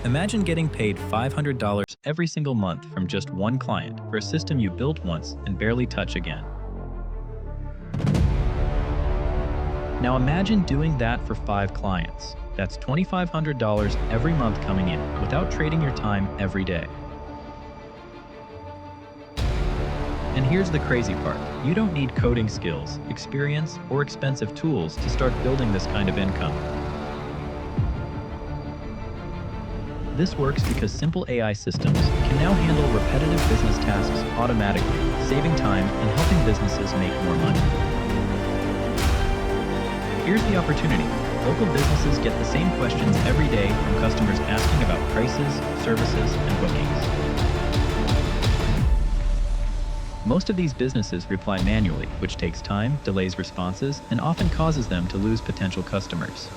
Imagine getting paid $500 every single month from just one client for a system you built once and barely touch again. Now imagine doing that for 5 clients. That's $2,500 every month coming in without trading your time every day. And here's the crazy part. You don't need coding skills, experience, or expensive tools to start building this kind of income. This works because simple AI systems can now handle repetitive business tasks automatically, saving time and helping businesses make more money. Here's the opportunity. Local businesses get the same questions every day from customers asking about prices, services, and bookings. Most of these businesses reply manually, which takes time, delays responses, and often causes them to lose potential customers.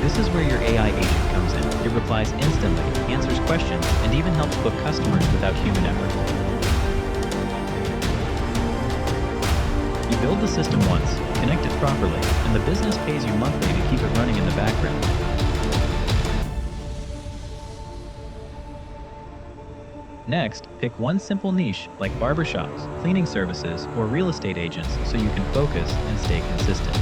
This is where your AI agent comes in. It replies instantly, answers questions, and even helps book customers without human effort. You build the system once, connect it properly, and the business pays you monthly to keep it running in the background. Next, pick one simple niche like barbershops, cleaning services, or real estate agents so you can focus and stay consistent.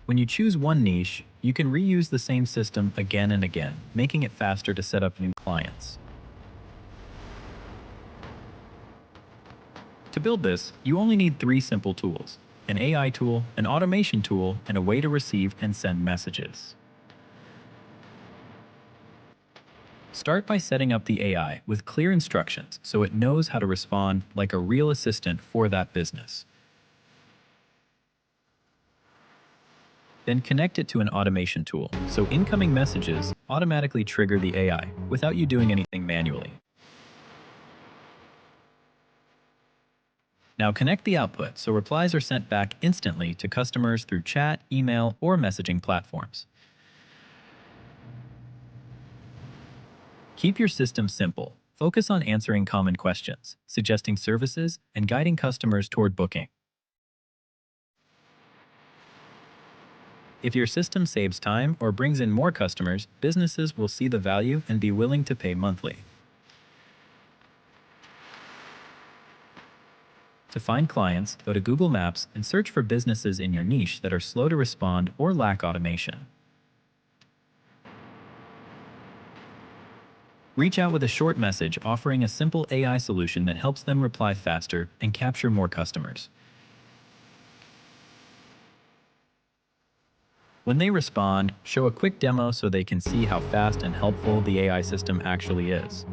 When you choose one niche, you can reuse the same system again and again, making it faster to set up new clients. To build this, you only need 3 simple tools: an AI tool, an automation tool, and a way to receive and send messages. Start by setting up the AI with clear instructions so it knows how to respond like a real assistant for that business. Then connect it to an automation tool so incoming messages automatically trigger the AI without you doing anything manually. Now connect the output so replies are sent back instantly to customers through chat, email, or messaging platforms. Keep your system simple. Focus on answering common questions, suggesting services, and guiding customers toward booking. If your system saves time or brings in more customers, businesses will see the value and be willing to pay monthly. To find clients, go to Google Maps and search for businesses in your niche that are slow to respond or lack automation. Reach out with a short message offering a simple AI solution that helps them reply faster and capture more customers. When they respond, show a quick demo so they can see how fast and helpful the AI system actually is.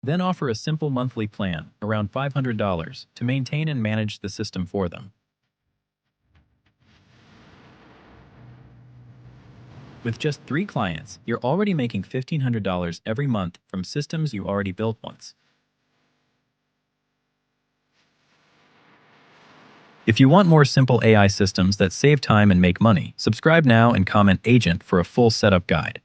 Then offer a simple monthly plan, around $500, to maintain and manage the system for them. With just 3 clients, you're already making $1,500 every month from systems you already built once. If you want more simple AI systems that save time and make money, subscribe now and comment agent for a full setup guide.